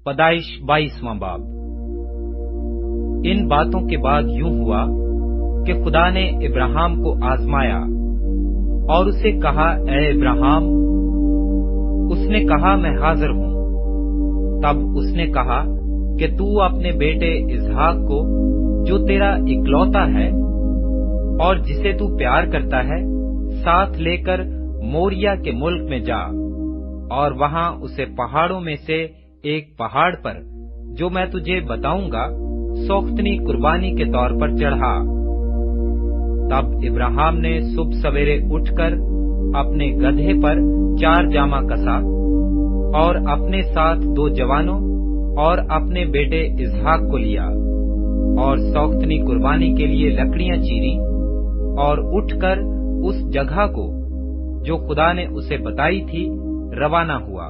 पैदाइश 22वां बाब। इन बातों के बाद यूं हुआ कि खुदा ने इब्राहिम को आजमाया और उसे कहा, ए इब्राहिम। उसने कहा, मैं हाजिर हूं। तब उसने कहा कि तू अपने बेटे इसहाक को, जो तेरा इकलौता है और जिसे तू प्यार करता है, साथ लेकर मोरिया के मुल्क में जा और वहां उसे पहाड़ों में से एक पहाड़ पर, जो मैं तुझे बताऊंगा, सौख्तनी कुर्बानी के तौर पर चढ़ा। तब इब्राहिम ने सुबह सवेरे उठकर अपने गधे पर 4 जामा कसा और अपने साथ 2 जवानों और अपने बेटे इसहाक को लिया और सौख्तनी कुर्बानी के लिए लकड़ियां चीरी और उठकर उस जगह को, जो खुदा ने उसे बताई थी, रवाना हुआ।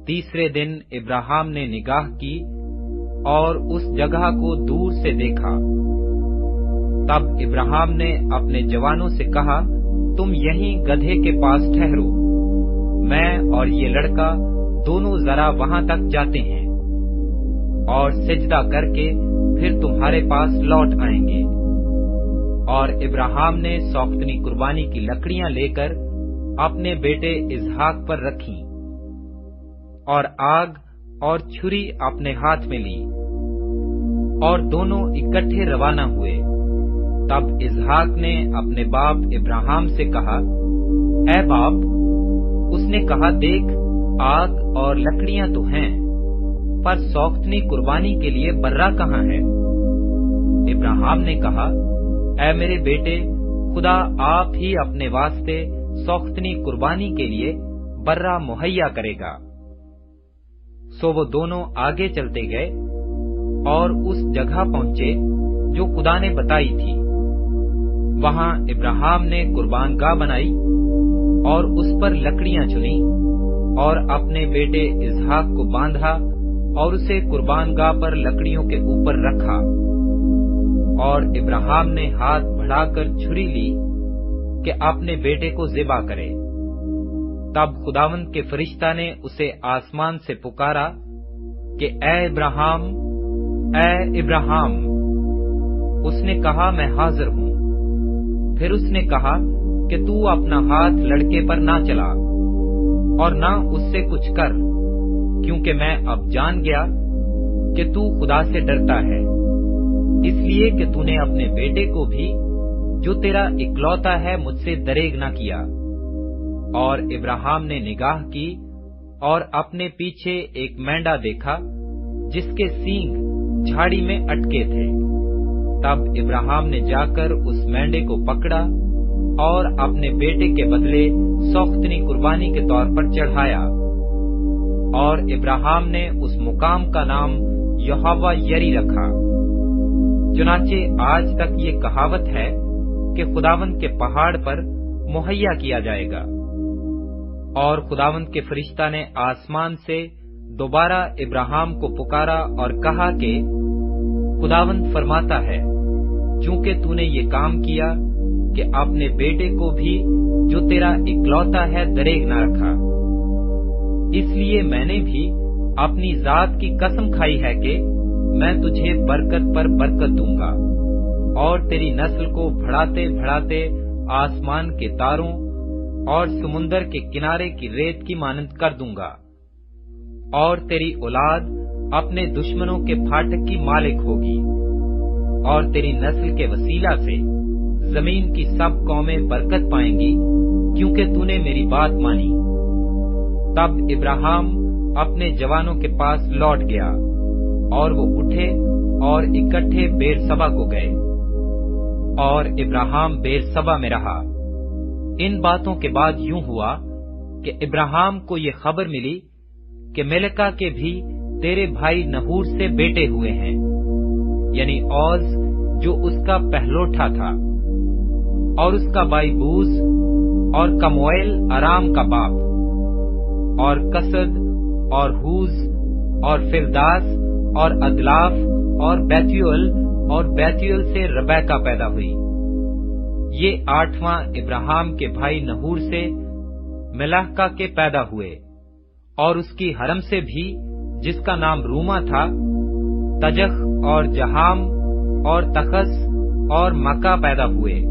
तीसरे दिन इब्राहिम ने निगाह की और उस जगह को दूर से देखा। तब इब्राहिम ने अपने जवानों से कहा, तुम यहीं गधे के पास ठहरो, मैं और ये लड़का दोनों जरा वहां तक जाते हैं और सिजदा करके फिर तुम्हारे पास लौट आएंगे। और इब्राहिम ने सौख्तनी कुर्बानी की लकड़ियां लेकर अपने बेटे इसहाक पर रखी और आग और छुरी अपने हाथ में ली और दोनों इकट्ठे रवाना हुए। तब इसहाक ने अपने बाप इब्राहिम से कहा, ऐ बाप। उसने कहा, देख, आग और लकड़ियां तो हैं, पर सौख्तनी कुर्बानी के लिए बर्रा कहाँ है? इब्राहिम ने कहा, ऐ मेरे बेटे, खुदा आप ही अपने वास्ते सौख्तनी कुर्बानी के लिए बर्रा मुहैया करेगा। सो वो दोनों आगे चलते गए और उस जगह पहुंचे जो खुदा ने बताई थी। वहां इब्राहिम ने कुर्बानगाह बनाई और उस पर लकड़ियां चुनी और अपने बेटे इसहाक को बांधा और उसे कुर्बानगाह पर लकड़ियों के ऊपर रखा। और इब्राहिम ने हाथ बढ़ाकर छुरी ली कि अपने बेटे को ज़िबा करे। तब खुदावंद के फरिश्ता ने उसे आसमान से पुकारा कि ऐ इब्राहिम, ऐ इब्राहिम। उसने कहा, मैं हाजिर हूं। फिर उसने कहा कि तू अपना हाथ लड़के पर ना चला और ना उससे कुछ कर, क्योंकि मैं अब जान गया कि तू खुदा से डरता है, इसलिए कि तूने अपने बेटे को भी, जो तेरा इकलौता है, मुझसे दरेग न किया। और इब्राहिम ने निगाह की और अपने पीछे एक मेंढा देखा जिसके सींग झाड़ी में अटके थे। तब इब्राहिम ने जाकर उस मेंढे को पकड़ा और अपने बेटे के बदले सौख्तनी कुर्बानी के तौर पर चढ़ाया। और इब्राहिम ने उस मुकाम का नाम यहोवा यरी रखा। चुनाचे आज तक ये कहावत है कि खुदावंद के पहाड़ पर मुहैया किया जाएगा। और खुदावंद के फरिश्ता ने आसमान से दोबारा इब्राहिम को पुकारा और कहा कि खुदावंद फरमाता है, चूंकि तूने ये काम किया कि अपने बेटे को भी, जो तेरा इकलौता है, दरेग न रखा, इसलिए मैंने भी अपनी जात की कसम खाई है कि मैं तुझे बरकत पर बरकत दूंगा और तेरी नस्ल को बढ़ाते बढ़ाते आसमान के तारों और समुंदर के किनारे की रेत की मानंद कर दूंगा। और तेरी औलाद अपने दुश्मनों के फाटक की मालिक होगी और तेरी नस्ल के वसीला से जमीन की सब कौमें बरकत पाएंगी, क्योंकि तूने मेरी बात मानी। तब इब्राहिम अपने जवानों के पास लौट गया और वो उठे और इकट्ठे बेरसबा को गए और इब्राहिम बेरसबा में रहा। इन बातों के बाद यूं हुआ कि इब्राहिम को ये खबर मिली कि मिल्का के भी तेरे भाई नहूर से बेटे हुए हैं, यानी औज जो उसका पहलोठा था, और उसका भाई बूज और कमोएल अराम का बाप, और कसद और हूज और फिरदास और अदलाफ और बैतुएल से रबैका पैदा हुई। ये 8वां इब्राहिम के भाई नहूर से मिल्का के पैदा हुए और उसकी हरम से भी, جس کا نام روما تھا، تجخ اور جہام اور تخس اور مکہ پیدا ہوئے۔